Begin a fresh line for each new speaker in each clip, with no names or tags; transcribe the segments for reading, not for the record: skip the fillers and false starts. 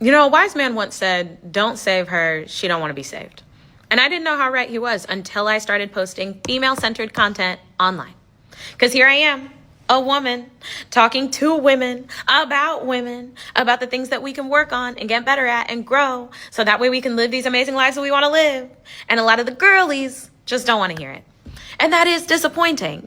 A wise man once said, don't save her, she don't want to be saved. And I didn't know how right he was until I started posting female-centered content online. Because here I am, a woman, talking to women, about the things that we can work on and get better at and grow, so that way we can live these amazing lives that we want to live. And a lot of the girlies just don't want to hear it. And that is disappointing,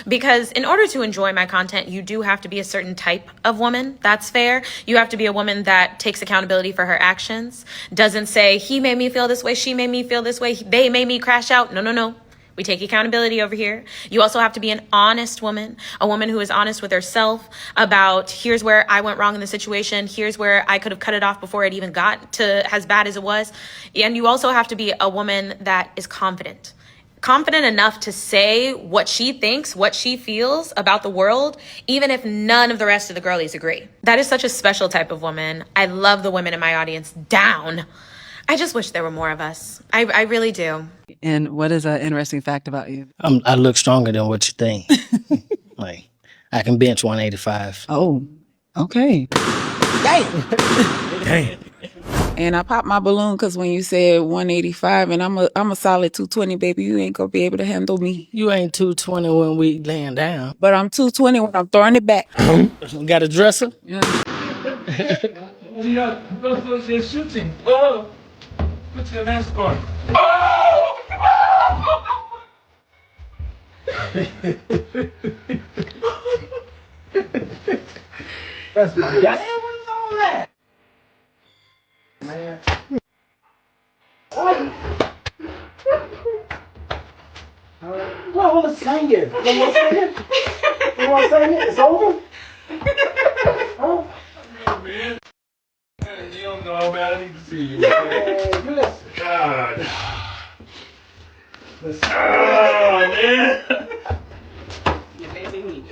because in order to enjoy my content, you do have to be a certain type of woman. That's fair. You have to be a woman that takes accountability for her actions, doesn't say, he made me feel this way, she made me feel this way, they made me crash out. No. We take accountability over here. You also have to be an honest woman, a woman who is honest with herself about, here's where I went wrong in the situation. Here's where I could have cut it off before it even got to as bad as it was. And you also have to be a woman that is confident enough to say what she thinks, what she feels about the world, even if none of the rest of the girlies agree. That is such a special type of woman. I love the women in my audience down. I just wish there were more of us. I really do.
And what is an interesting fact about you?
I look stronger than what you think. Like, I can bench 185.
Oh, okay.
Damn.
And I popped my balloon because when you said 185 and I'm a solid 220, baby, you ain't gonna be able to handle me.
You ain't 220 when we laying down.
But I'm 220 when I'm throwing it back.
Got a dresser?
Yeah.
They're shooting. Oh, what's the last one? Oh! That's my guy. What's all that? Man. Well, let's sing it. You want to sing it? You want to sing it? It's over? Oh, man. You don't know, man. I need to see you. Man, you listen. God. Listen. Oh, man. You made me weak.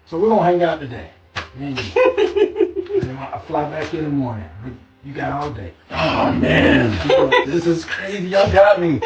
So we're going to hang out today. Me and you. And I'll fly back in the morning. You got all day. Oh, man. This is crazy. Y'all got me.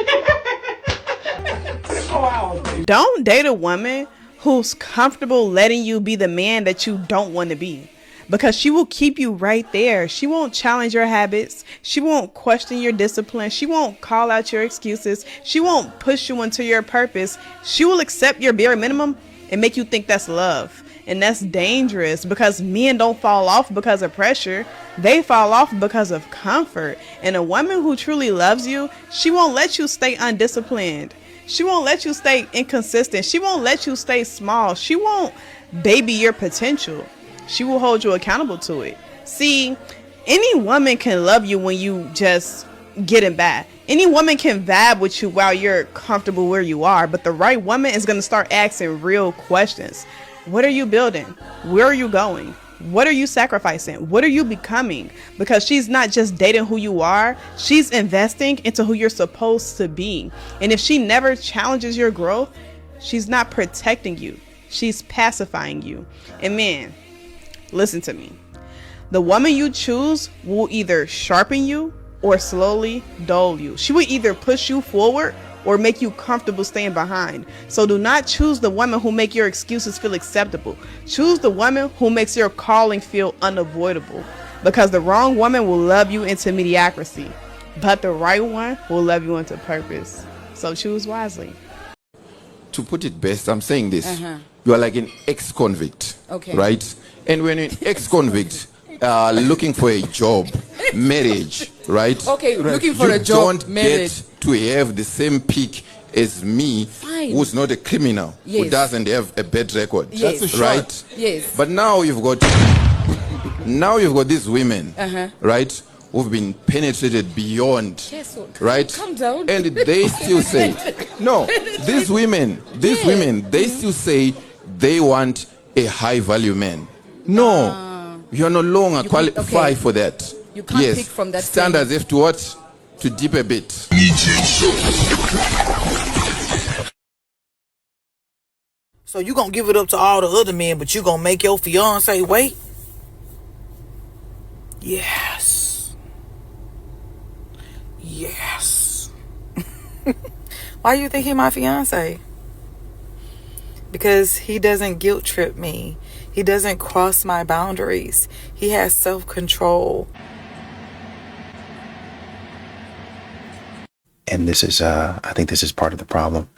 Don't date a woman who's comfortable letting you be the man that you don't want to be, because she will keep you right there. She won't challenge your habits. She won't question your discipline. She won't call out your excuses. She won't push you into your purpose. She will accept your bare minimum and make you think that's love. And that's dangerous, because men don't fall off because of pressure. They fall off because of comfort. And a woman who truly loves you, she won't let you stay undisciplined. She won't let you stay inconsistent. She won't let you stay small. She won't baby your potential. She will hold you accountable to it. See, any woman can love you when you just getting by. Any woman can vibe with you while you're comfortable where you are, but the right woman is going to start asking real questions. What are you building? Where are you going? What are you sacrificing? What are you becoming? Because she's not just dating who you are. She's investing into who you're supposed to be. And if she never challenges your growth, she's not protecting you. She's pacifying you. And man, listen to me. The woman you choose will either sharpen you or slowly dull you. She will either push you forward or make you comfortable staying behind. So do not choose the woman who make your excuses feel acceptable. Choose the woman who makes your calling feel unavoidable. Because the wrong woman will love you into mediocrity, but the right one will love you into purpose. So choose wisely.
To put it best, I'm saying this. You are like an ex-convict, right? And when an ex-convict looking for a job, marriage, right?
Okay, looking for a job,
don't
marriage.
get to have the same peak as me, who's not a criminal, who doesn't have a bad record, right?
Yes.
But now you've got these women, right, who've been penetrated beyond, right?
Calm down.
And they still say, no, these women, they still say they want a high value man. No, you're no longer qualified for that.
You can't pick from that
standards have to what? To dip a bit.
So you gonna give it up to all the other men, but you gonna make your fiance wait? Yes. Yes. Why do you think he my fiance? Because he doesn't guilt trip me.
He doesn't cross my boundaries. He has self-control.
And this is, I think this is part of the problem.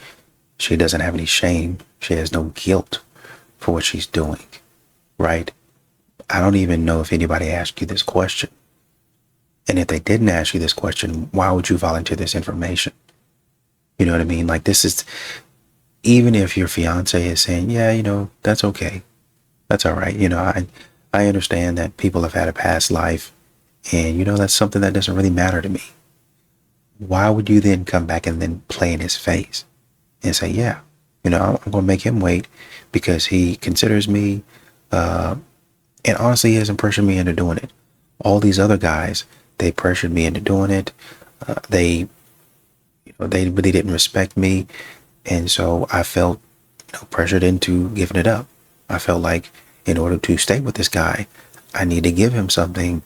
She doesn't have any shame. She has no guilt for what she's doing, right? I don't even know if anybody asked you this question. And if they didn't ask you this question, why would you volunteer this information? You know what I mean? Like, this is, even if your fiance is saying, yeah, you know, that's okay. That's all right. You know, I understand that people have had a past life and, you know, that's something that doesn't really matter to me. Why would you then come back and then play in his face and say, yeah, you know, I'm going to make him wait because he considers me, and honestly, he hasn't pressured me into doing it. All these other guys, they pressured me into doing it. They really didn't respect me. And so I felt, you know, pressured into giving it up. I felt like in order to stay with this guy, I need to give him something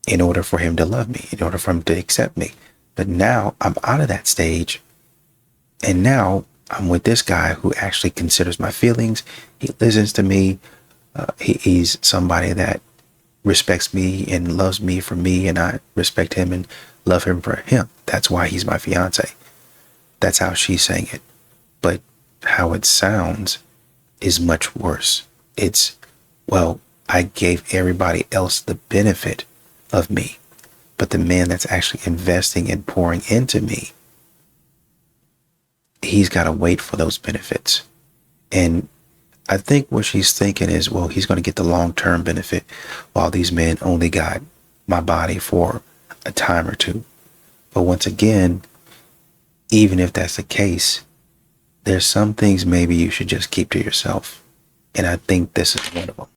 in order for him to love me, in order for him to accept me. But now I'm out of that stage. And now I'm with this guy who actually considers my feelings. He listens to me. He's somebody that respects me and loves me for me. And I respect him and love him for him. That's why he's my fiance. That's how she's saying it. But how it sounds is much worse. It's, well, I gave everybody else the benefit of me, but the man that's actually investing and pouring into me, he's got to wait for those benefits. And I think what she's thinking is, well, he's going to get the long-term benefit while these men only got my body for a time or two. But once again, even if that's the case, there's some things maybe you should just keep to yourself. And I think this is one of them.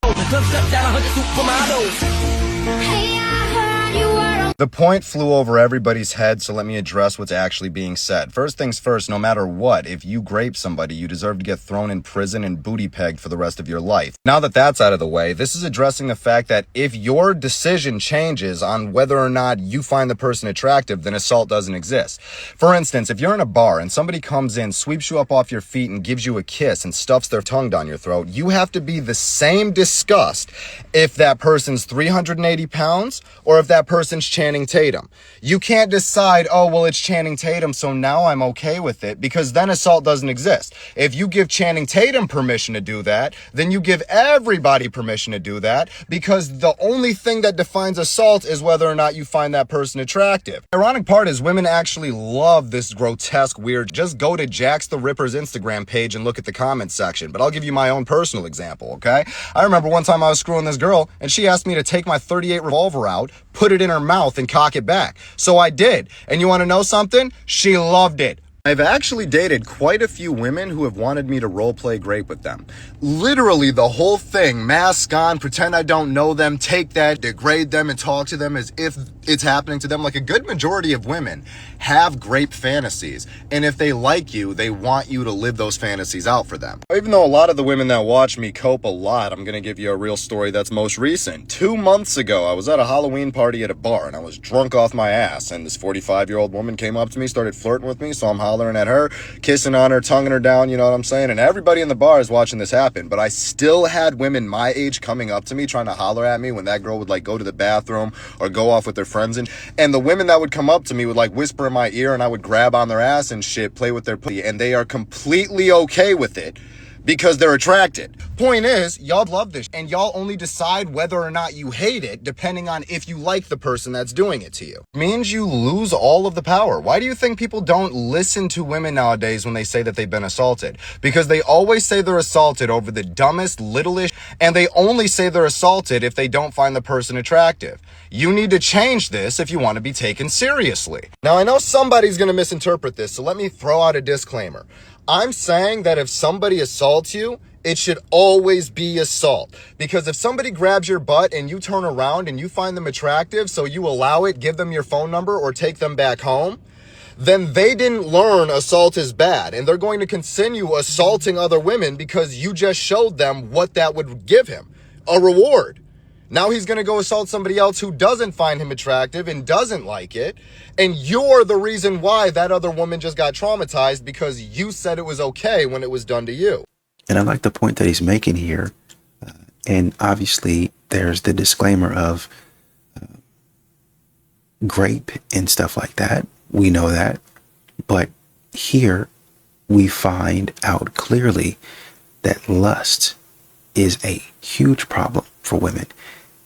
The point flew over everybody's head, so let me address what's actually being said. First things first, no matter what, if you grape somebody, you deserve to get thrown in prison and booty pegged for the rest of your life. Now that that's out of the way, this is addressing the fact that if your decision changes on whether or not you find the person attractive, then assault doesn't exist. For instance, if you're in a bar and somebody comes in, sweeps you up off your feet and gives you a kiss and stuffs their tongue down your throat, you have to be the same disgust if that person's 380 pounds or if that person's Channing Tatum. You can't decide, oh, well, it's Channing Tatum, so now I'm okay with it, because then assault doesn't exist. If you give Channing Tatum permission to do that, then you give everybody permission to do that, because the only thing that defines assault is whether or not you find that person attractive. The ironic part is women actually love this grotesque, weird. Just go to Jax the Ripper's Instagram page and look at the comments section. But I'll give you my own personal example, okay? I remember one time I was screwing this girl, and she asked me to take my .38 revolver out, put it in her mouth, and cock it back. So I did. And you want to know something? She loved it. I've actually dated quite a few women who have wanted me to roleplay grape with them. Literally the whole thing, mask on, pretend I don't know them, take that, degrade them, and talk to them as if it's happening to them. Like, a good majority of women have grape fantasies, and if they like you, they want you to live those fantasies out for them. Even though a lot of the women that watch me cope a lot, I'm gonna give you a real story that's most recent. 2 months ago, I was at a Halloween party at a bar, and I was drunk off my ass, and this 45-year-old woman came up to me, started flirting with me, so I'm hollering at her, kissing on her, tonguing her down, you know what I'm saying? And everybody in the bar is watching this happen, but I still had women my age coming up to me, trying to holler at me when that girl would, like, go to the bathroom or go off with their friends, and the women that would come up to me would, like, whisper in my ear, and I would grab on their ass and shit, play with their pussy, and they are completely okay with it because they're attracted. Point is, y'all love this, and y'all only decide whether or not you hate it depending on if you like the person that's doing it to you. It means you lose all of the power. Why do you think people don't listen to women nowadays when they say that they've been assaulted? Because they always say they're assaulted over the dumbest, littlest, and they only say they're assaulted if they don't find the person attractive. You need to change this if you want to be taken seriously. Now, I know somebody's going to misinterpret this, so let me throw out a disclaimer. I'm saying that if somebody assaults you, it should always be assault. Because if somebody grabs your butt and you turn around and you find them attractive, so you allow it, give them your phone number, or take them back home, then they didn't learn assault is bad. And they're going to continue assaulting other women because you just showed them what that would give him. A reward. Now he's going to go assault somebody else who doesn't find him attractive and doesn't like it. And you're the reason why that other woman just got traumatized because you said it was okay when it was done to you.
And I like the point that he's making here And obviously, there's the disclaimer of grape and stuff like that. We know that. But here we find out clearly that lust is a huge problem for women.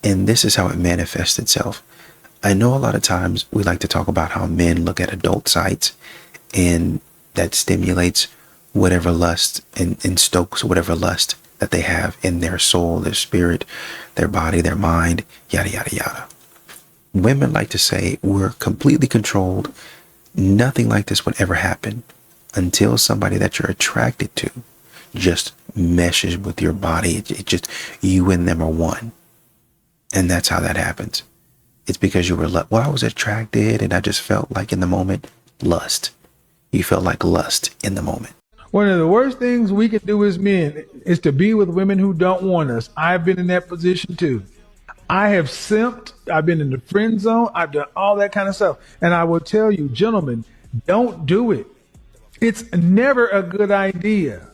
And this is how it manifests itself. I know a lot of times we like to talk about how men look at adult sites and that stimulates whatever lust and stokes whatever lust that they have in their soul, their spirit, their body, their mind, yada, yada, yada. Women like to say we're completely controlled. Nothing like this would ever happen until somebody that you're attracted to just meshes with your body. It just, you and them are one. And that's how that happens. It's because you were, well, I was attracted and I just felt like in the moment, lust. You felt like lust in the moment.
One of the worst things we can do as men is to be with women who don't want us. I've been in that position too. I have simped. I've been in the friend zone. I've done all that kind of stuff. And I will tell you, gentlemen, don't do it. It's never a good idea.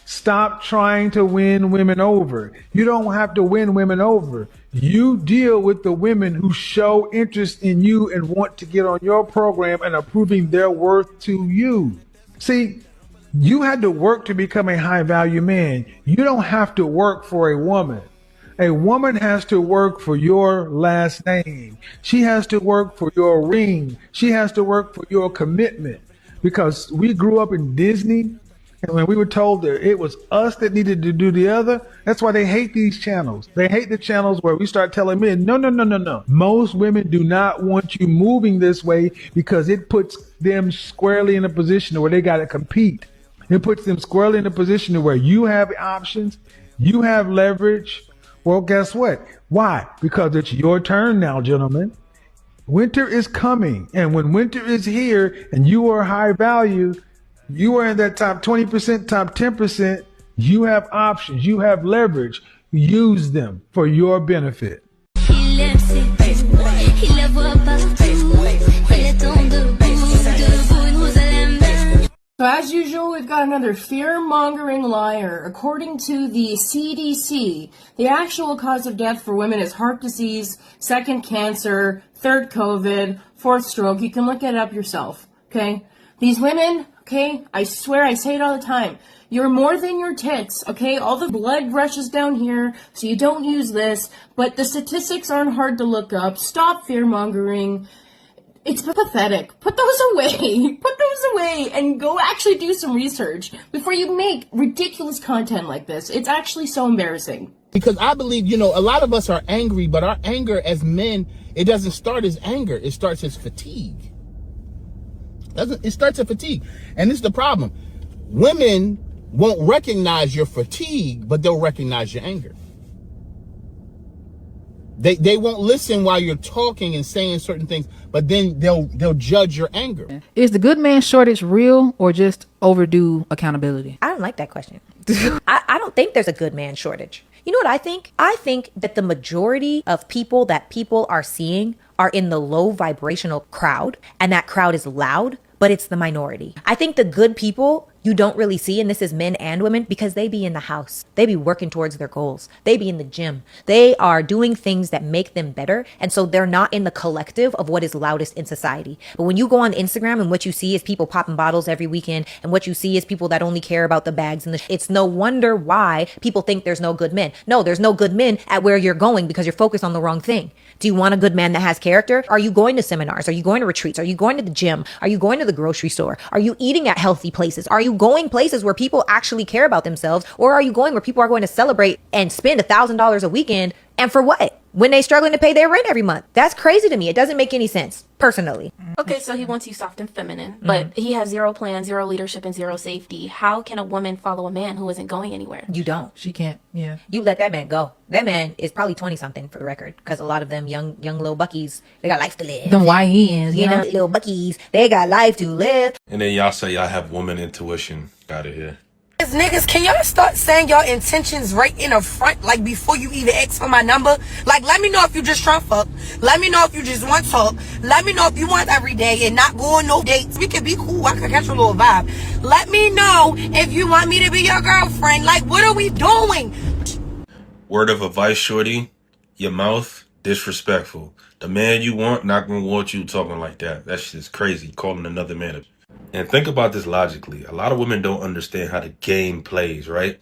Stop trying to win women over. You don't have to win women over. You deal with the women who show interest in you and want to get on your program and are proving their worth to you. See, you had to work to become a high value man. You don't have to work for a woman. A woman has to work for your last name. She has to work for your ring. She has to work for your commitment. Because we grew up in Disney, and when we were told that it was us that needed to do the other, that's why they hate these channels. They hate the channels where we start telling men, no. Most women do not want you moving this way because it puts them squarely in a position where they got to compete. It puts them squarely in a position where you have options, you have leverage. Well, guess what? Why? Because it's your turn now, gentlemen. Winter is coming. And when winter is here and you are high value, you are in that top 20%, top 10%. You have options. You have leverage. Use them for your benefit.
So as usual, we've got another fear-mongering liar. According to the CDC, the actual cause of death for women is heart disease, second cancer, third COVID, fourth stroke. You can look it up yourself, okay? These women, okay, I swear, I say it all the time. You're more than your tits, okay? All the blood rushes down here, so you don't use this. But the statistics aren't hard to look up. Stop fear-mongering. It's pathetic. Put those away. Put those away and go actually do some research before you make ridiculous content like this. It's actually so embarrassing.
Because I believe, a lot of us are angry, but our anger as men, it doesn't start as anger. It starts as fatigue. It starts as fatigue. And this is the problem. Women won't recognize your fatigue, but they'll recognize your anger. They won't listen while you're talking and saying certain things, but then they'll judge your anger.
Is the good man shortage real or just overdue accountability?
I don't like that question. I don't think there's a good man shortage. You know what I think? I think that the majority of people that people are seeing are in the low vibrational crowd, and that crowd is loud, but it's the minority. I think the good people you don't really see, and this is men and women, because they be in the house. They be working towards their goals. They be in the gym. They are doing things that make them better. And so they're not in the collective of what is loudest in society. But when you go on Instagram and what you see is people popping bottles every weekend, and what you see is people that only care about the bags and it's no wonder why people think there's no good men. No, there's no good men at where you're going because you're focused on the wrong thing. Do you want a good man that has character? Are you going to seminars? Are you going to retreats? Are you going to the gym? Are you going to the grocery store? Are you eating at healthy places? Are you going places where people actually care about themselves? Or are you going where people are going to celebrate and spend $1,000 a weekend? And for what? When they struggling to pay their rent every month. That's crazy to me. It doesn't make any sense, personally.
Okay, so he wants you soft and feminine, but he has zero plan, zero leadership, and zero safety. How can a woman follow a man who isn't going anywhere?
You don't.
She can't. Yeah.
You let that man go. That man is probably 20-something for the record, because a lot of them young little buckies, they got life to live.
Them YNs,
you know, little buckies, they got life to live.
And then y'all say y'all have woman intuition. Got it here.
Niggas, can y'all start saying your intentions right in the front, like before you even ask for my number? Like, let me know if you just trying to fuck. Let me know if you just want to talk. Let me know if you want every day and not go on no dates. We can be cool. I can catch a little vibe. Let me know if you want me to be your girlfriend. Like, what are we doing?
Word of advice, shorty, your mouth disrespectful. The man you want not gonna want you talking like that. That's just crazy, calling another man a... And think about this logically. A lot of women don't understand how the game plays, right?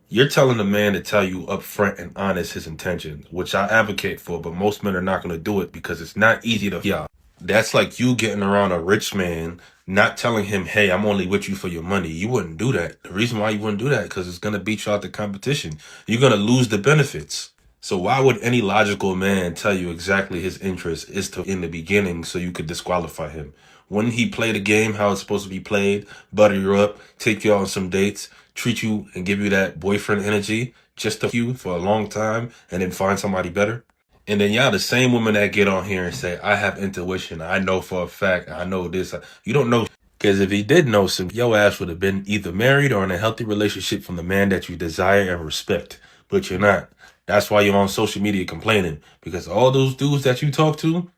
You're telling a man to tell you upfront and honest his intentions, which I advocate for, but most men are not going to do it because it's not easy to... Yeah, that's like you getting around a rich man, not telling him, hey, I'm only with you for your money. You wouldn't do that. The reason why you wouldn't do that because it's going to beat you out the competition. You're going to lose the benefits. So why would any logical man tell you exactly his interest is to in the beginning so you could disqualify him? Wouldn't he play the game how it's supposed to be played, butter you up, take you on some dates, treat you and give you that boyfriend energy just to you for a long time and then find somebody better? And then y'all the same women that get on here and say, I have intuition, I know for a fact, I know this. You don't know, because if he did know some, your ass would have been either married or in a healthy relationship from the man that you desire and respect, but you're not. That's why you're on social media complaining, because all those dudes that you talk to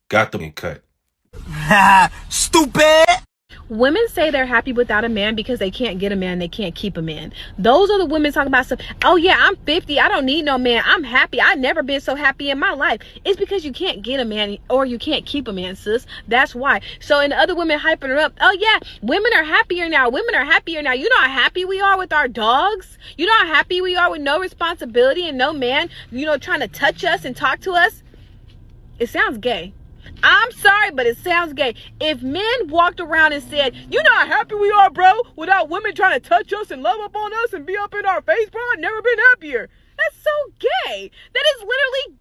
got them cut.
Stupid!
Women say they're happy without a man because they can't get a man, they can't keep a man. Those are the women talking about stuff. Oh yeah, I'm 50, I don't need no man, I'm happy, I've never been so happy in my life. It's because you can't get a man or you can't keep a man, sis. That's why. So, and the other women hyping her up, oh yeah, women are happier now, women are happier now. You know how happy we are with our dogs? You know how happy we are with no responsibility and no man, trying to touch us and talk to us? It sounds gay. I'm sorry, but it sounds gay. If men walked around and said, you know how happy we are, bro, without women trying to touch us and love up on us and be up in our face, bro, I've never been happier. That's so gay. That is literally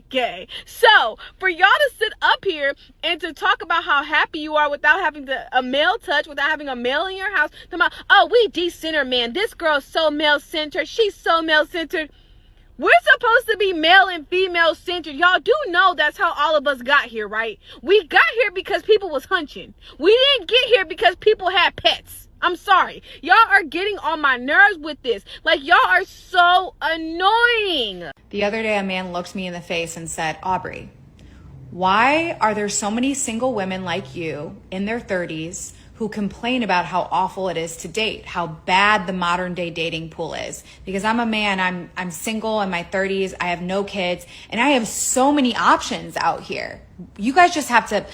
gay. So, for y'all to sit up here and to talk about how happy you are without having a male touch, without having a male in your house, talking about, oh, we de-center man. This girl's so male-centered. She's so male-centered. We're supposed to be male and female centered. Y'all do know that's how all of us got here, right? We got here because people was hunching. We didn't get here because people had pets. I'm sorry. Y'all are getting on my nerves with this. Like, y'all are so annoying.
The other day, a man looked me in the face and said, Aubrey, why are there so many single women like you in their 30s who complain about how awful it is to date, how bad the modern day dating pool is? Because I'm a man, I'm single in my 30s, I have no kids, and I have so many options out here. You guys just have to,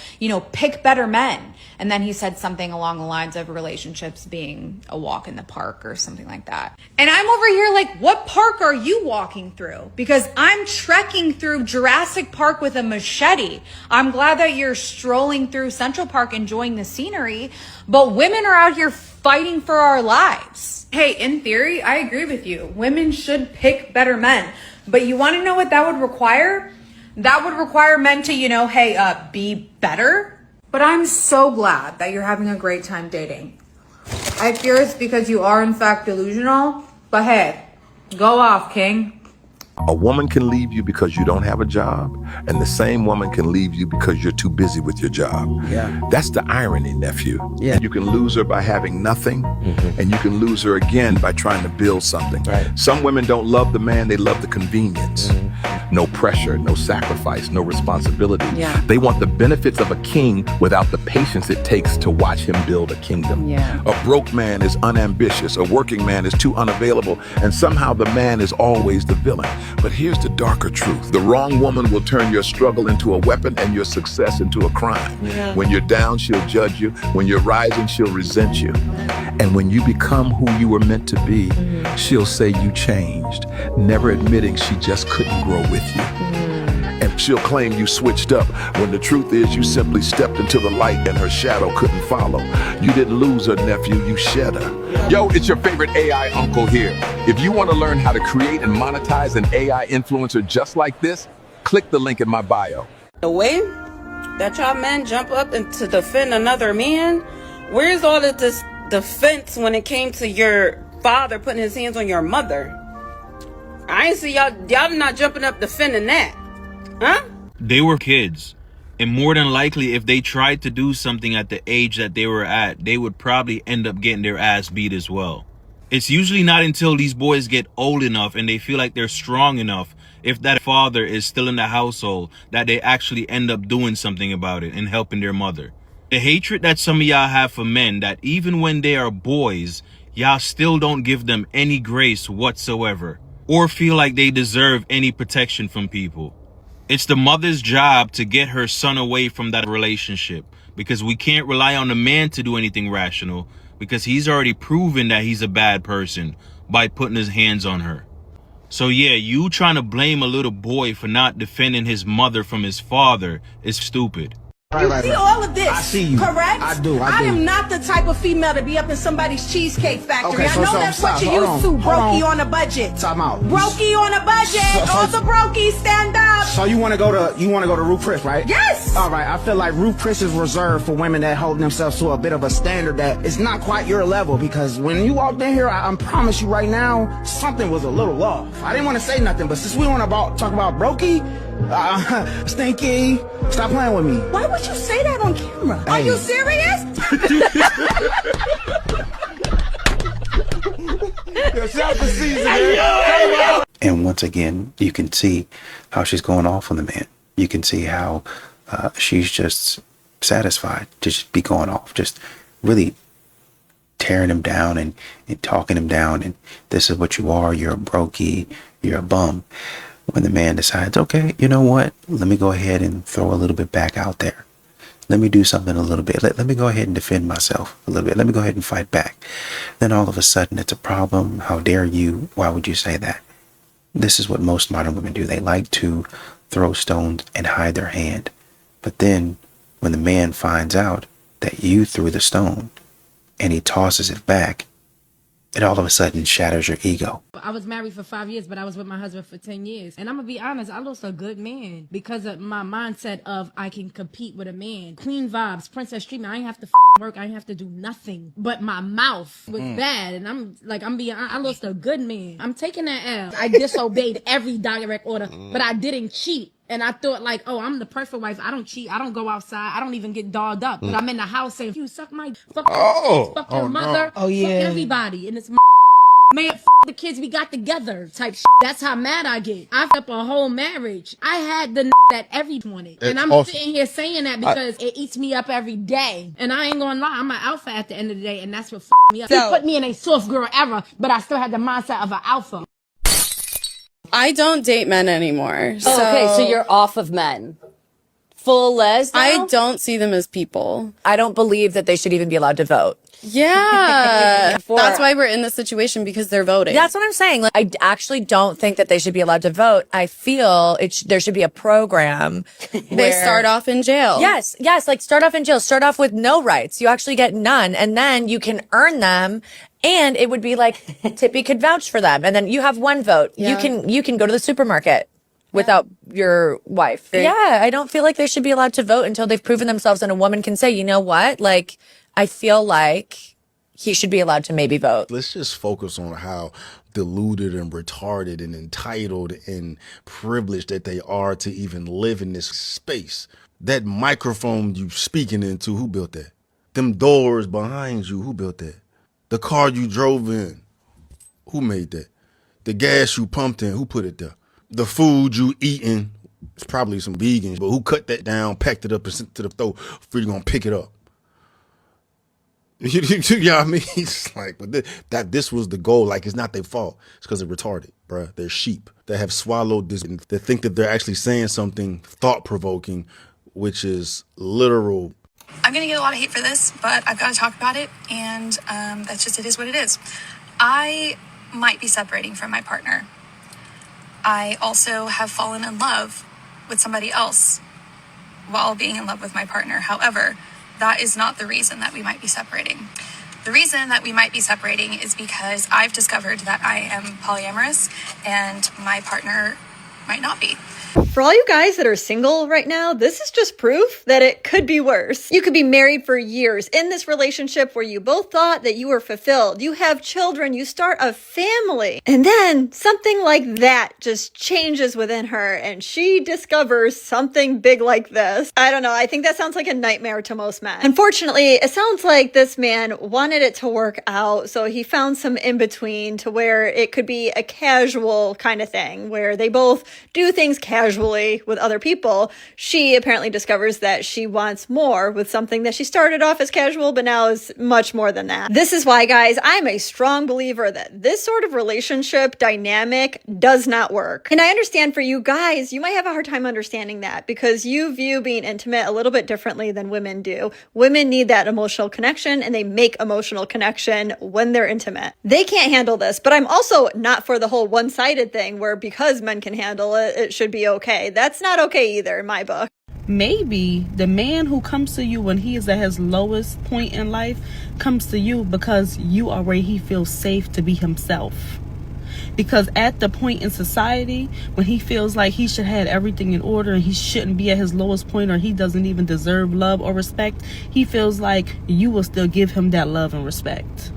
pick better men. And then he said something along the lines of relationships being a walk in the park or something like that. And I'm over here like, what park are you walking through? Because I'm trekking through Jurassic Park with a machete. I'm glad that you're strolling through Central Park enjoying the scenery, but women are out here fighting for our lives. Hey, in theory, I agree with you. Women should pick better men. But you want to know what that would require? That would require men to, be better. But I'm so glad that you're having a great time dating. I fear it's because you are in fact delusional, but hey, go off, King.
A woman can leave you because you don't have a job, and the same woman can leave you because you're too busy with your job.
Yeah.
That's the irony, nephew.
Yeah.
You can lose her by having nothing, and you can lose her again by trying to build something.
Right.
Some women don't love the man, they love the convenience. No pressure, no sacrifice, no responsibility.
Yeah.
They want the benefits of a king without the patience it takes to watch him build a kingdom.
Yeah.
A broke man is unambitious, a working man is too unavailable, and somehow the man is always the villain. But here's the darker truth. The wrong woman will turn your struggle into a weapon and your success into a crime.
Yeah.
When you're down, she'll judge you. When you're rising, she'll resent you. And when you become who you were meant to be, she'll say you changed, never admitting she just couldn't grow with you. And she'll claim you switched up when the truth is you simply stepped into the light and her shadow couldn't follow. You didn't lose her, nephew, you shed her. Yo, it's your favorite AI uncle here. If you want to learn how to create and monetize an AI influencer just like this, click the link in my bio.
The way that y'all men jump up and to defend another man, where's all of this defense when it came to your father putting his hands on your mother? I ain't see y'all not jumping up defending that. Huh?
They were kids. And more than likely, if they tried to do something at the age that they were at, they would probably end up getting their ass beat as well. It's usually not until these boys get old enough and they feel like they're strong enough, if that father is still in the household, that they actually end up doing something about it and helping their mother. The hatred that some of y'all have for men, that even when they are boys, y'all still don't give them any grace whatsoever or feel like they deserve any protection from people. It's the mother's job to get her son away from that relationship, because we can't rely on the man to do anything rational, because he's already proven that he's a bad person by putting his hands on her. So yeah, you trying to blame a little boy for not defending his mother from his father is stupid.
You see all of this,
I see you.
correct?
I do.
I am not the type of female to be up in somebody's cheesecake factory.
Okay,
I know that's what you're used to, brokey on a budget.
Time out.
Brokey on a budget. All the brokies stand up.
So you want to go to Ruth Chris, right?
Yes.
All right. I feel like Ruth Chris is reserved for women that hold themselves to a bit of a standard that is not quite your level. Because when you walked in here, I promise you right now, something was a little off. I didn't want to say nothing, but since we want to talk about brokey, Stinky, stop playing with me.
Why would you say that on camera? Are
Hey.
you serious?
And once again, you can see how she's going off on the man. You can see how she's just satisfied to just be going off, just really tearing him down and talking him down. And this is what you are. You're a brokey. You're a bum. When the man decides, okay, you know what? Let me go ahead and throw a little bit back out there. Let me do something a little bit. Let me go ahead and defend myself a little bit. Let me go ahead and fight back. Then all of a sudden it's a problem. How dare you? Why would you say that? This is what most modern women do. They like to throw stones and hide their hand. But then when the man finds out that you threw the stone and he tosses it back, it all of a sudden shatters your ego.
I was married for 5 years, but I was with my husband for 10 years. And I'm going to be honest, I lost a good man because of my mindset of I can compete with a man. Queen vibes, princess treatment. I ain't have to work. I ain't have to do nothing. But my mouth was bad. And I lost a good man. I'm taking that L. I disobeyed every direct order, but I didn't cheat. And I thought like, oh, I'm the perfect wife. I don't cheat. I don't go outside. I don't even get dolled up. But I'm in the house saying, you suck my fuck your mother.
Oh, yeah.
Fuck everybody. And it's man, the kids we got together type shit. That's how mad I get. I f*** up a whole marriage. I had the that every wanted. And I'm sitting here saying that because it eats me up every day. And I ain't gonna lie, I'm an alpha at the end of the day, and that's what me up. He put me in a soft girl era, but I still had the mindset of an alpha.
I don't date men anymore.
Okay, so you're off of men. Full les now?
I don't see them as people.
I don't believe that they should even be allowed to vote.
Yeah. That's why we're in this situation, because they're voting.
That's what I'm saying. Like, I actually don't think that they should be allowed to vote. I feel there should be a program
They start off in jail.
Yes, like start off in jail. Start off with no rights. You actually get none, and then you can earn them. And it would be like Tippy could vouch for them, and then you have one vote.
Yeah.
You can go to the supermarket without your wife. Yeah, I don't feel like they should be allowed to vote until they've proven themselves, and a woman can say, you know what, like I feel like he should be allowed to maybe vote.
Let's just focus on how deluded and retarded and entitled and privileged that they are to even live in this space. That microphone you speaking into, who built that? Them doors behind you, who built that? The car you drove in, who made that? The gas you pumped in, who put it there? The food you eating, it's probably some vegans, but who cut that down, packed it up, and sent it to the store for you gonna pick it up? You know what I mean? It's like, but this was the goal. Like, it's not their fault. It's because they're retarded, bruh. They're sheep that have swallowed this. And they think that they're actually saying something thought-provoking, which is literal.
I'm going to get a lot of hate for this, but I've got to talk about it, and that's just, it is what it is. I might be separating from my partner. I also have fallen in love with somebody else while being in love with my partner. However, that is not the reason that we might be separating. The reason that we might be separating is because I've discovered that I am polyamorous and my partner might not be.
For all you guys that are single right now, this is just proof that it could be worse. You could be married for years in this relationship where you both thought that you were fulfilled. You have children, you start a family, and then something like that just changes within her and she discovers something big like this. I don't know. I think that sounds like a nightmare to most men. Unfortunately, it sounds like this man wanted it to work out, so he found some in between to where it could be a casual kind of thing where they both do things casually casually with other people, she apparently discovers that she wants more with something that she started off as casual, but now is much more than that. This is why, guys, I'm a strong believer that this sort of relationship dynamic does not work. And I understand for you guys, you might have a hard time understanding that because you view being intimate a little bit differently than women do. Women need that emotional connection, and they make emotional connection when they're intimate. They can't handle this, but I'm also not for the whole one-sided thing where because men can handle it, it should be okay. That's not okay either in my book.
Maybe the man who comes to you when he is at his lowest point in life comes to you because you are where he feels safe to be himself. Because at the point in society when he feels like he should have everything in order and he shouldn't be at his lowest point, or he doesn't even deserve love or respect, he feels like you will still give him that love and respect.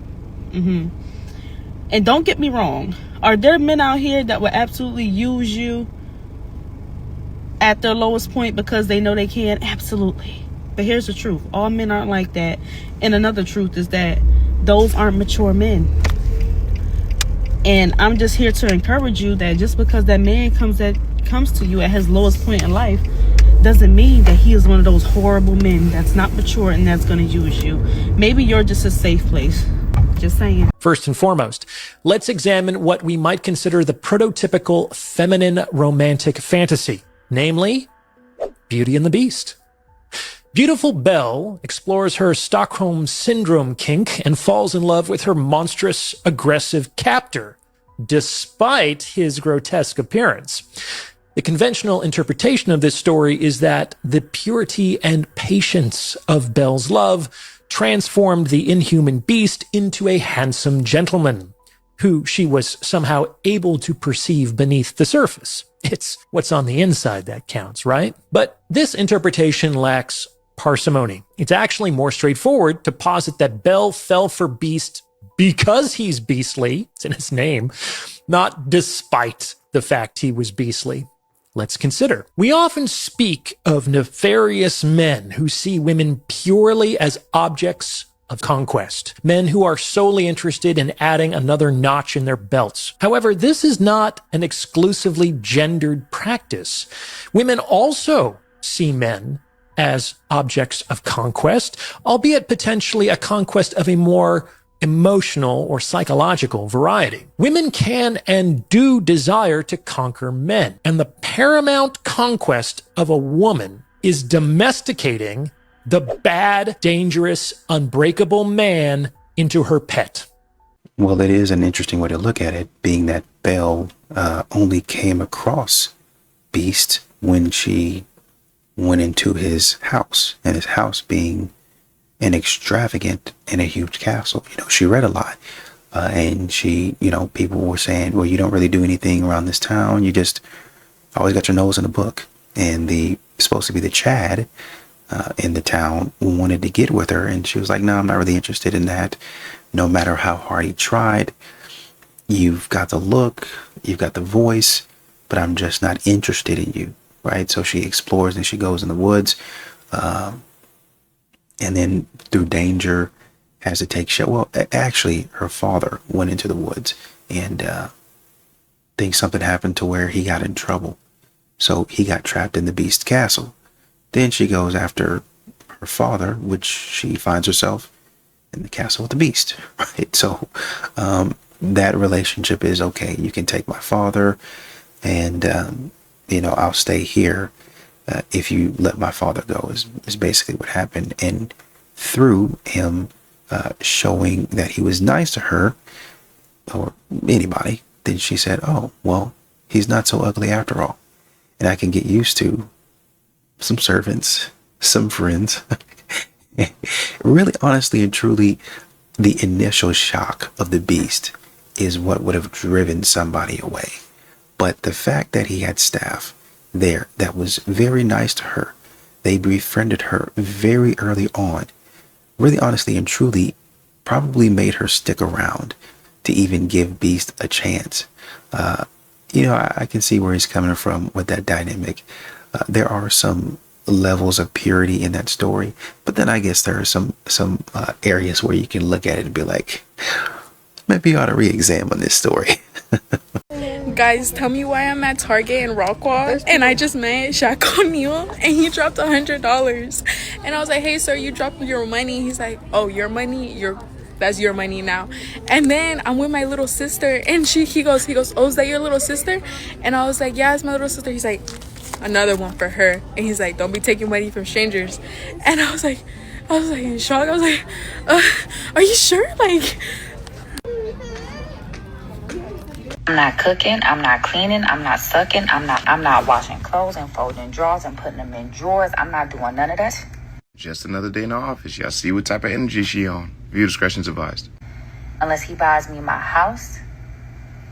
And don't get me wrong, are there men out here that will absolutely use you at their lowest point because they know they can? Absolutely. But here's the truth. All men aren't like that. And another truth is that those aren't mature men. And I'm just here to encourage you that just because that man comes to you at his lowest point in life doesn't mean that he is one of those horrible men that's not mature and that's going to use you. Maybe you're just a safe place. Just saying.
First and foremost, let's examine what we might consider the prototypical feminine romantic fantasy, namely Beauty and the Beast. Beautiful Belle explores her Stockholm Syndrome kink and falls in love with her monstrous, aggressive captor, despite his grotesque appearance. The conventional interpretation of this story is that the purity and patience of Belle's love transformed the inhuman beast into a handsome gentleman, who she was somehow able to perceive beneath the surface. It's what's on the inside that counts, right? But this interpretation lacks parsimony. It's actually more straightforward to posit that Belle fell for Beast because he's beastly, it's in his name, not despite the fact he was beastly. Let's consider. We often speak of nefarious men who see women purely as objects of conquest, men who are solely interested in adding another notch in their belts. However, this is not an exclusively gendered practice. Women also see men as objects of conquest, albeit potentially a conquest of a more emotional or psychological variety. Women can and do desire to conquer men, and the paramount conquest of a woman is domesticating the bad, dangerous, unbreakable man into her pet.
Well, it is an interesting way to look at it, being that Belle only came across Beast when she went into his house, and his house being an extravagant and a huge castle. You know, she read a lot, and she, you know, people were saying, well, you don't really do anything around this town. You just always got your nose in a book. And the supposed to be the Chad in the town wanted to get with her, and she was like, no, I'm not really interested in that. No matter how hard he tried, you've got the look, you've got the voice, but I'm just not interested in you, right? So she explores and she goes in the woods, and then through danger has to take shelter. Well, actually, her father went into the woods and thinks something happened to where he got in trouble. So he got trapped in the Beast Castle. Then she goes after her father, which she finds herself in the castle with the Beast, right? So that relationship is okay. You can take my father, and you know, I'll stay here if you let my father go. Is basically what happened. And through him showing that he was nice to her or anybody, then she said, "Oh, well, he's not so ugly after all, and I can get used to some servants, some friends." Really, honestly and truly, the initial shock of the Beast is what would have driven somebody away. But the fact that he had staff there that was very nice to her, they befriended her very early on, really honestly and truly probably made her stick around to even give Beast a chance. You know, I can see where he's coming from with that dynamic. There are some levels of purity in that story, but then I guess there are some areas where you can look at it and be like, maybe you ought to re-examine this story.
Guys, tell me why I'm at Target in Rockwall and I just met Shaq O'Neal and he dropped $100. And I was like, hey sir, you dropped your money. He's like, oh, your money? That's your money now. And then I'm with my little sister and he goes, oh, is that your little sister? And I was like, yeah, it's my little sister. He's like, another one for her. And he's like, don't be taking money from strangers. And I was like in shock. I was like, are you sure? Like,
I'm not cooking, I'm not cleaning, I'm not sucking, I'm not washing clothes and folding drawers and putting them in drawers. I'm not doing none of that.
Just another day in the office. Y'all see what type of energy she on. Viewer discretion's advised.
Unless he buys me my house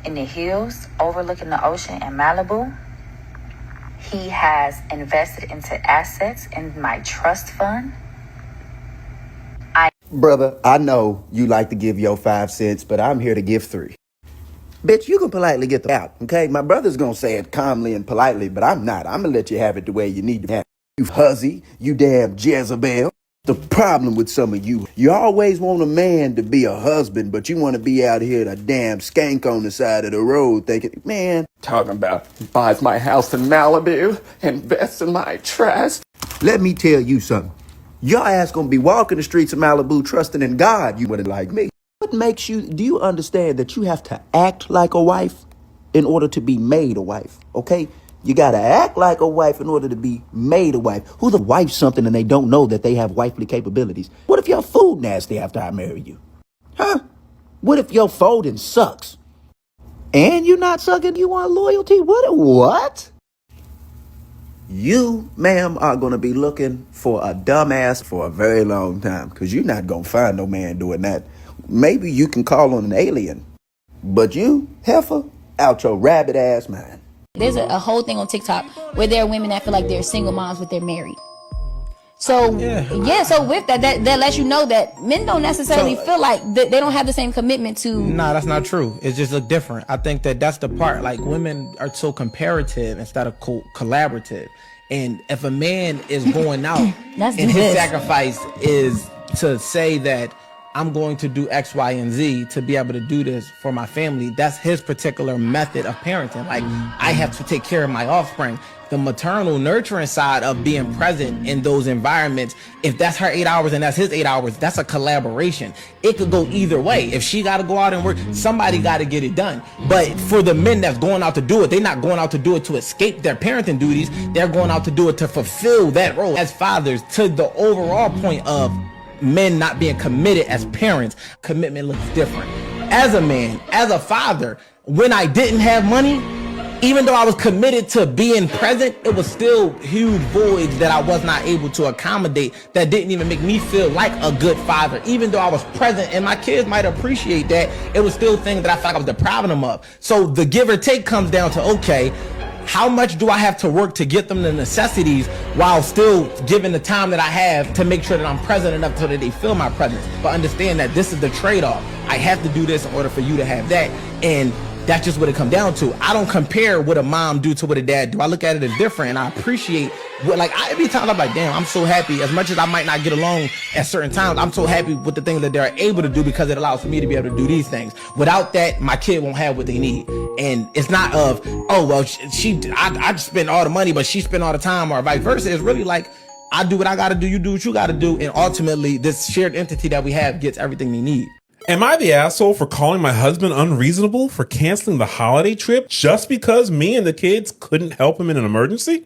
in the hills overlooking the ocean in Malibu. He has invested into assets in my trust fund.
Brother, I know you like to give your 5 cents, but I'm here to give 3. Bitch, you can politely get the out, okay? My brother's gonna say it calmly and politely, but I'm not. I'm gonna let you have it the way you need to have it. You hussy, you damn Jezebel. The problem with some of you always want a man to be a husband, but you want to be out here a damn skank on the side of the road thinking, man, talking about buys my house in Malibu, invests in my trust. Let me tell you something. Your ass gonna be walking the streets of Malibu trusting in God, you wouldn't like me. What makes you, do you understand that you have to act like a wife in order to be made a wife, okay? You gotta act like a wife in order to be made a wife. Who's a wife something and they don't know that they have wifely capabilities? What if your food nasty after I marry you? Huh? What if your folding sucks? And you're not sucking, you want loyalty? What? You, ma'am, are going to be looking for a dumbass for a very long time because you're not going to find no man doing that. Maybe you can call on an alien, but you, heifer, out your rabbit ass mind.
There's a whole thing on TikTok where there are women that feel like they're single moms but they're married. So so with that lets you know that men don't necessarily feel like they don't have the same commitment to.
Nah, that's not true. It just look different. I think that's the part. Like, women are so comparative instead of collaborative. And if a man is going out and his sacrifice is to say that I'm going to do X, Y, and Z to be able to do this for my family, that's his particular method of parenting. Like, I have to take care of my offspring. The maternal nurturing side of being present in those environments, if that's her 8 hours and that's his 8 hours, that's a collaboration. It could go either way. If she got to go out and work, somebody got to get it done. But for the men that's going out to do it, they're not going out to do it to escape their parenting duties. They're going out to do it to fulfill that role as fathers. To the overall point of men not being committed as parents, commitment looks different. As a man, as a father, when I didn't have money, even though I was committed to being present, it was still huge voids that I was not able to accommodate that didn't even make me feel like a good father. Even though I was present and my kids might appreciate that, it was still things that I felt like I was depriving them of. So the give or take comes down to, okay, how much do I have to work to get them the necessities while still giving the time that I have to make sure that I'm present enough so that they feel my presence? But understand that this is the trade-off. I have to do this in order for you to have that. And that's just what it comes down to. I don't compare what a mom do to what a dad do. I look at it as different, and I appreciate what, like, every time I'm like, damn, I'm so happy. As much as I might not get along at certain times, I'm so happy with the things that they're able to do because it allows for me to be able to do these things. Without that, my kid won't have what they need. And it's not of, oh, well, I spend all the money, but she spend all the time, or vice versa. It's really like, I do what I got to do, you do what you got to do, and ultimately, this shared entity that we have gets everything they need.
Am I the asshole for calling my husband unreasonable for canceling the holiday trip just because me and the kids couldn't help him in an emergency?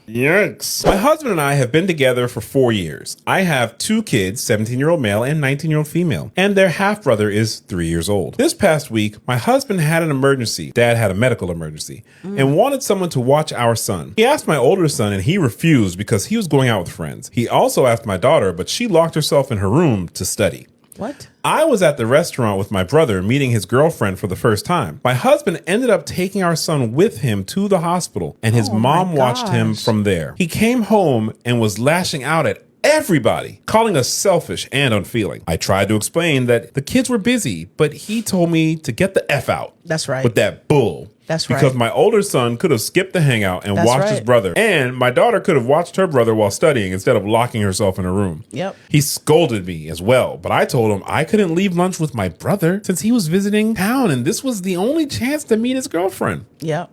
Yikes. My husband and I have been together for 4 years. I have 2 kids, 17-year-old male and 19-year-old female, and their half-brother is 3 years old. This past week, my husband had an emergency. Dad had a medical emergency and wanted someone to watch our son. He asked my older son and he refused because he was going out with friends. He also asked my daughter, but she locked herself in her room to study.
What?
I was at the restaurant with my brother meeting his girlfriend for the first time. My husband ended up taking our son with him to the hospital, and his mom watched him from there. He came home and was lashing out at everybody, calling us selfish and unfeeling. I tried to explain that the kids were busy, but he told me to get the F out.
That's right.
With that bull.
That's right.
Because my older son could have skipped the hangout and
That's
watched his
right.
brother. And my daughter could have watched her brother while studying instead of locking herself in a room.
Yep.
He scolded me as well, but I told him I couldn't leave lunch with my brother since he was visiting town and this was the only chance to meet his girlfriend.
Yep.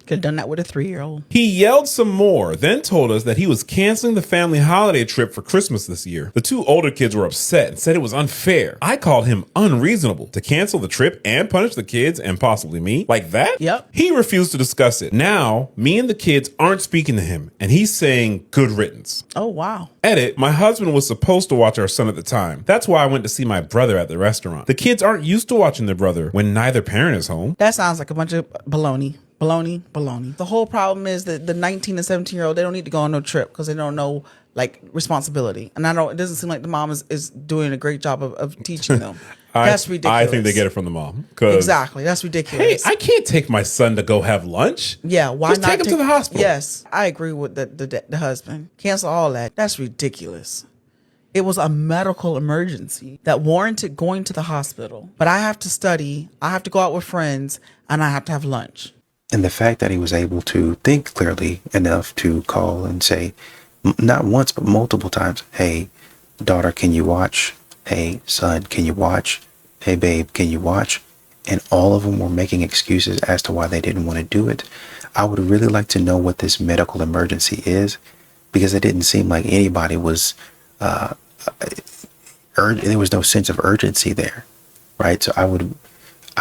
Could have done that with a 3-year-old.
He yelled some more, then told us that he was canceling the family holiday trip for Christmas this year. The 2 older kids were upset and said it was unfair. I called him unreasonable to cancel the trip and punish the kids and possibly me like that.
Yep.
He refused to discuss it. Now, me and the kids aren't speaking to him, and he's saying good riddance.
Oh, wow.
Edit, my husband was supposed to watch our son at the time. That's why I went to see my brother at the restaurant. The kids aren't used to watching their brother when neither parent is home.
That sounds like a bunch of baloney. Baloney. The whole problem is that the 19 and 17-year-old, they don't need to go on no trip because they don't know like responsibility. And it doesn't seem like the mom is doing a great job of teaching them. That's ridiculous.
I think they get it from the mom.
Exactly. That's ridiculous.
Hey, I can't take my son to go have lunch.
Yeah, why
Just
not
take him to the hospital?
Yes, I agree with the husband. Cancel all that. That's ridiculous. It was a medical emergency that warranted going to the hospital. But I have to study, I have to go out with friends, and I have to have lunch.
And the fact that he was able to think clearly enough to call and say, not once, but multiple times, hey, daughter, can you watch? Hey, son, can you watch? Hey, babe, can you watch? And all of them were making excuses as to why they didn't want to do it. I would really like to know what this medical emergency is, because it didn't seem like anybody was, there was no sense of urgency there, right? So I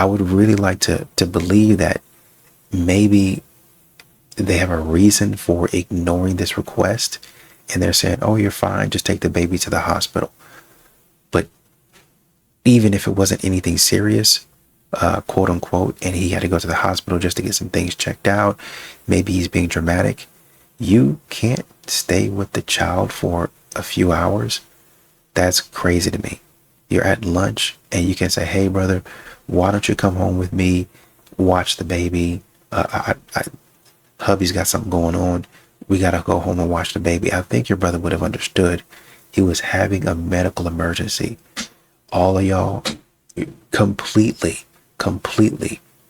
would really like to believe that maybe they have a reason for ignoring this request and they're saying, oh, you're fine, just take the baby to the hospital. But even if it wasn't anything serious, quote unquote, and he had to go to the hospital just to get some things checked out, maybe he's being dramatic, you can't stay with the child for a few hours. That's crazy to me. You're at lunch and you can say, hey brother, why don't you come home with me, watch the baby? Hubby's got something going on. We got to go home and watch the baby. I think your brother would have understood. He was having a medical emergency. All of y'all completely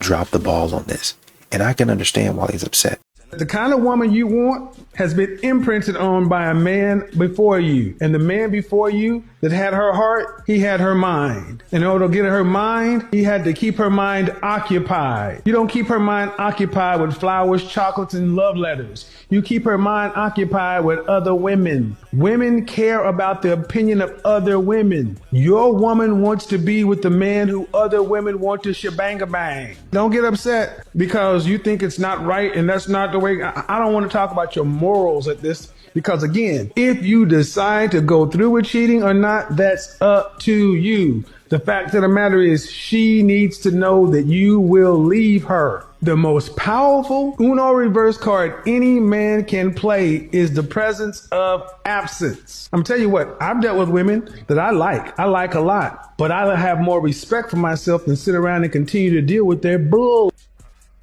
dropped the ball on this. And I can understand why he's upset.
The kind of woman you want has been imprinted on by a man before you. And the man before you that had her heart, he had her mind. In order to get her mind, he had to keep her mind occupied. You don't keep her mind occupied with flowers, chocolates, and love letters. You keep her mind occupied with other women. Women care about the opinion of other women. Your woman wants to be with the man who other women want to shebang-a-bang. Don't get upset because you think it's not right and that's not the way. I don't want to talk about your morals at this, because again, if you decide to go through with cheating or not, that's up to you. The fact of the matter is she needs to know that you will leave her. The most powerful Uno reverse card any man can play is the presence of absence. I'm telling you what, I've dealt with women that I like a lot, but I have more respect for myself than sit around and continue to deal with their bull.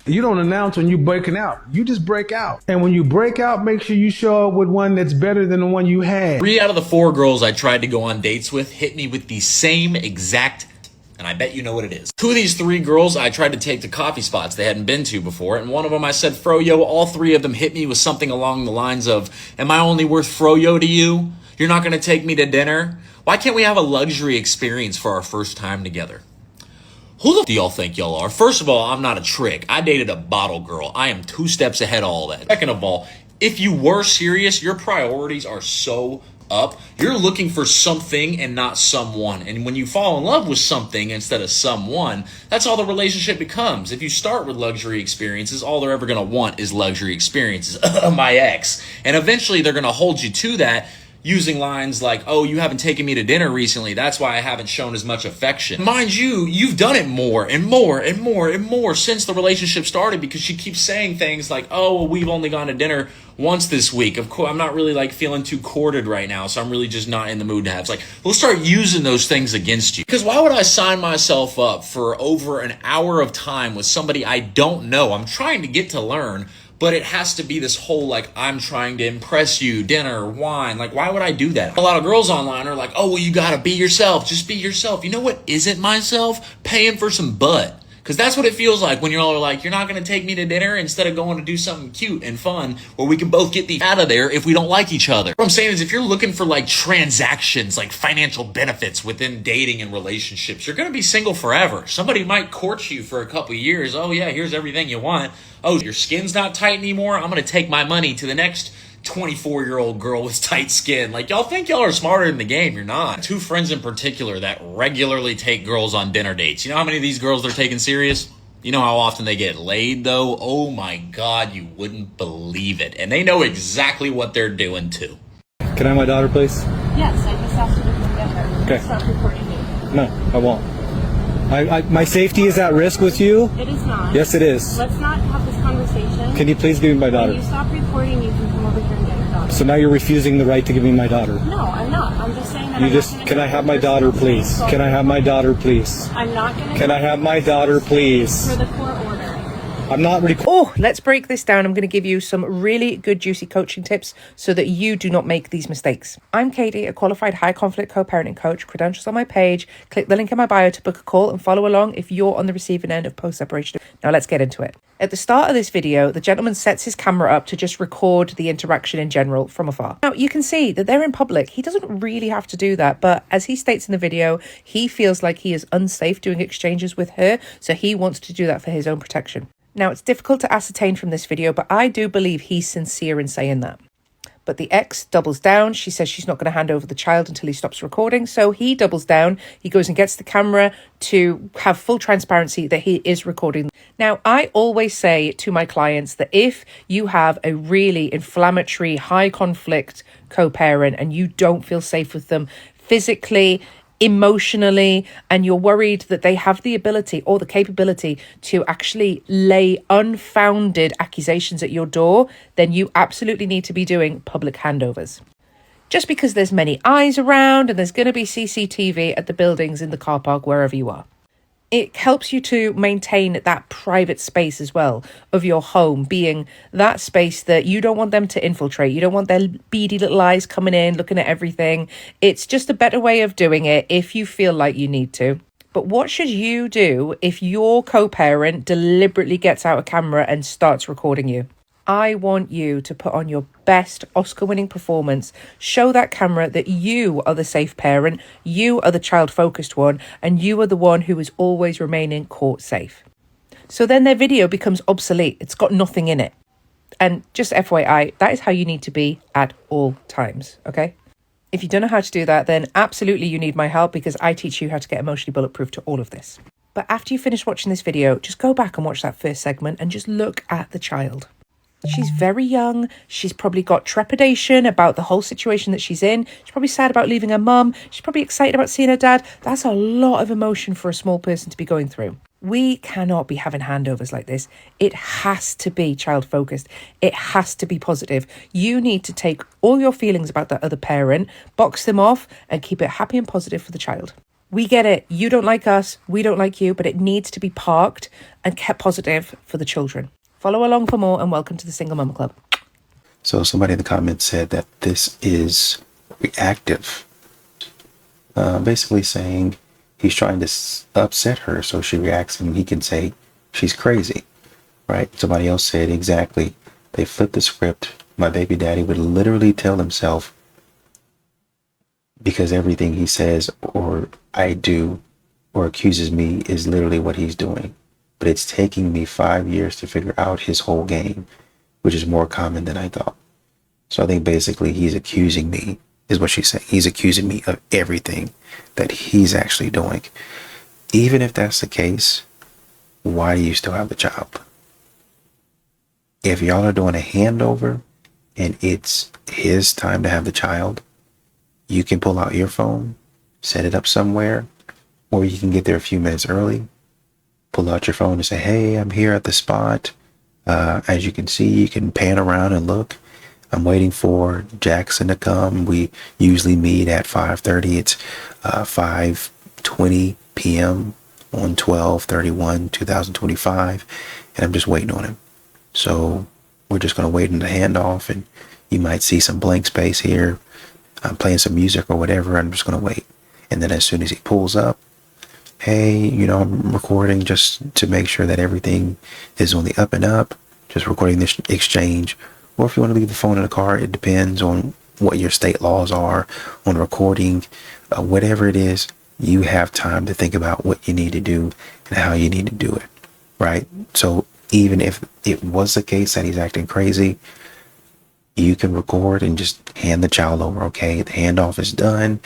You don't announce when you're breaking out. You just break out. And when you break out, make sure you show up with one that's better than the one you had.
3 out of the 4 girls I tried to go on dates with hit me with the same exact, and I bet you know what it is. 2 of these 3 girls I tried to take to coffee spots they hadn't been to before, and one of them I said froyo. All 3 of them hit me with something along the lines of, am I only worth froyo to you? You're not gonna take me to dinner? Why can't we have a luxury experience for our first time together? Who the do y'all think y'all are? First of all, I'm not a trick. I dated a bottle girl. I am 2 steps ahead of all that. Second of all, if you were serious, your priorities are so up. You're looking for something and not someone. And when you fall in love with something instead of someone, that's all the relationship becomes. If you start with luxury experiences, all they're ever going to want is luxury experiences. My ex. And eventually they're going to hold you to that, using lines like, oh, you haven't taken me to dinner recently, that's why I haven't shown as much affection. Mind you, you've done it more and more and more and more since the relationship started, because she keeps saying things like, oh, well, we've only gone to dinner once this week. Of course, I'm not really like feeling too courted right now, so I'm really just not in the mood to have. It's like, we'll start using those things against you. Because why would I sign myself up for over an hour of time with somebody I don't know? I'm trying to get to learn, but it has to be this whole, like, I'm trying to impress you, dinner, wine. Like, why would I do that? A lot of girls online are like, oh, well, you gotta be yourself. Just be yourself. You know what isn't myself? Paying for some butt. Because that's what it feels like when you're all like, you're not going to take me to dinner instead of going to do something cute and fun where we can both get the out of there if we don't like each other. What I'm saying is if you're looking for like transactions, like financial benefits within dating and relationships, you're going to be single forever. Somebody might court you for a couple years. Oh yeah, here's everything you want. Oh, your skin's not tight anymore. I'm going to take my money to the next 24-year-old girl with tight skin. Like, y'all think y'all are smarter in the game. You're not. Two friends in particular that regularly take girls on dinner dates. You know how many of these girls they're taking serious? You know how often they get laid, though? Oh my God, you wouldn't believe it. And they know exactly what they're doing, too.
Can I have my daughter, please?
Yes, I just asked you to come get her.
Okay.
Stop recording me.
No, I won't. My safety is at risk with you?
It is not.
Yes, it is.
Let's not have this conversation.
Can you please give me my daughter?
When you stop recording, you can come over here and get your daughter.
So now you're refusing the right to give me my daughter?
No, I'm not. I'm just saying that
Can I have my daughter, please? Can I have my daughter, please?
I'm not going to...
Can I have my daughter, please?
For the court order.
I'm not really...
Oh, let's break this down. I'm going to give you some really good, juicy coaching tips so that you do not make these mistakes. I'm Katie, a qualified high conflict co-parenting coach. Credentials on my page. Click the link in my bio to book a call and follow along if you're on the receiving end of post-separation. Now let's get into it. At the start of this video, the gentleman sets his camera up to just record the interaction in general from afar. Now, you can see that they're in public. He doesn't really have to do that, but as he states in the video, he feels like he is unsafe doing exchanges with her, so he wants to do that for his own protection. Now, it's difficult to ascertain from this video, but I do believe he's sincere in saying that. But the ex doubles down. She says she's not going to hand over the child until he stops recording. So he doubles down. He goes and gets the camera to have full transparency that he is recording. Now, I always say to my clients that if you have a really inflammatory, high conflict co-parent and you don't feel safe with them physically, emotionally, and you're worried that they have the ability or the capability to actually lay unfounded accusations at your door, then you absolutely need to be doing public handovers. Just because there's many eyes around and there's going to be CCTV at the buildings, in the car park, wherever you are. It helps you to maintain that private space as well of your home, being that space that you don't want them to infiltrate. You don't want their beady little eyes coming in, looking at everything. It's just a better way of doing it if you feel like you need to. But what should you do if your co-parent deliberately gets out a camera and starts recording you? I want you to put on your best Oscar-winning performance, show that camera that you are the safe parent, you are the child-focused one, and you are the one who is always remaining court safe. So then their video becomes obsolete. It's got nothing in it. And just FYI, that is how you need to be at all times, okay? If you don't know how to do that, then absolutely you need my help, because I teach you how to get emotionally bulletproof to all of this. But after you finish watching this video, just go back and watch that first segment and just look at the child. She's very young. She's probably got trepidation about the whole situation that she's in. She's probably sad about leaving her mum. She's probably excited about seeing her dad. That's a lot of emotion for a small person to be going through. We cannot be having handovers like this. It has to be child focused. It has to be positive. You need to take all your feelings about that other parent, box them off, and keep it happy and positive for the child. We get it. You don't like us. We don't like you, but it needs to be parked and kept positive for the children. Follow along for more, and welcome to the Single Mama Club.
So somebody in the comments said that this is reactive. Basically saying he's trying to upset her, so she reacts and he can say she's crazy, right? Somebody else said exactly. They flipped the script. My baby daddy would literally tell himself, because everything he says or I do or accuses me is literally what he's doing. But it's taking me 5 years to figure out his whole game, which is more common than I thought. So I think basically he's accusing me, is what she's saying. He's accusing me of everything that he's actually doing. Even if that's the case, why do you still have the child? If y'all are doing a handover and it's his time to have the child, you can pull out your phone, set it up somewhere, or you can get there a few minutes early. Pull out your phone and say, hey, I'm here at the spot. As you can see, you can pan around and look. I'm waiting for Jackson to come. We usually meet at 5:30. It's 5:20 p.m. on 12/31/2025. And I'm just waiting on him. So we're just going to wait in the handoff. And you might see some blank space here. I'm playing some music or whatever. I'm just going to wait. And then as soon as he pulls up, hey, you know, I'm recording just to make sure that everything is on the up and up, just recording this exchange. Or if you want to leave the phone in the car, it depends on what your state laws are on recording. Whatever it is, you have time to think about what you need to do and how you need to do it, right? So even if it was the case that he's acting crazy, you can record and just hand the child over. Okay, the handoff is done.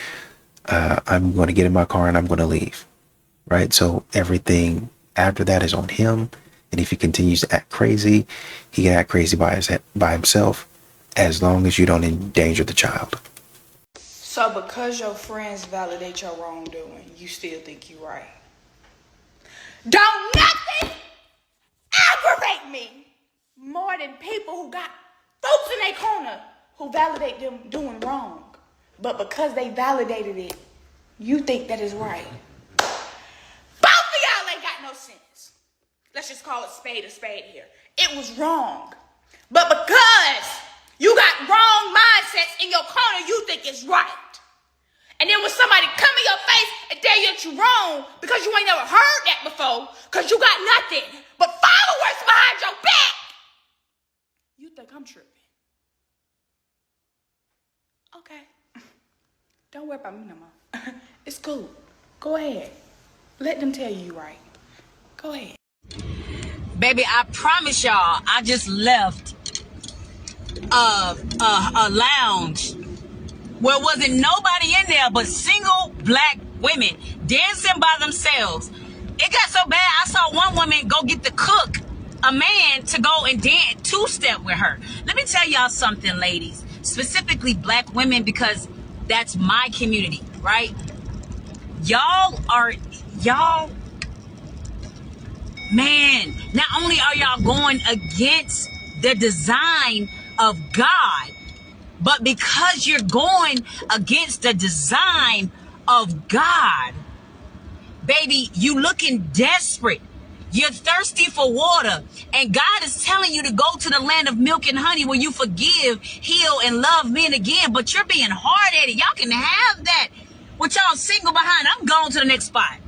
I'm going to get in my car and I'm going to leave, right? So everything after that is on him. And if he continues to act crazy, he can act crazy by himself, as long as you don't endanger the child.
So because your friends validate your wrongdoing, you still think you're right? Don't nothing aggravate me more than people who got folks in their corner who validate them doing wrong. But because they validated it, you think that is right. Both of y'all ain't got no sense. Let's just call it spade a spade here. It was wrong. But because you got wrong mindsets in your corner, you think it's right. And then when somebody come in your face and tell you that you're wrong because you ain't never heard that before, because you got nothing but followers behind your back, you think I'm tripping. Okay. Don't worry about me no more. It's cool. Go ahead. Let them tell you you're right. Go ahead.
Baby, I promise y'all, I just left a lounge where wasn't nobody in there but single black women dancing by themselves. It got so bad, I saw one woman go get the cook, a man, to go and dance two-step with her. Let me tell y'all something, ladies, specifically black women, because that's my community, right? Y'all, man, not only are y'all going against the design of God, but because you're going against the design of God, baby, you looking desperate. You're thirsty for water. And God is telling you to go to the land of milk and honey where you forgive, heal, and love men again. But you're being hard-headed. Y'all can have that. What y'all single behind, I'm going to the next spot.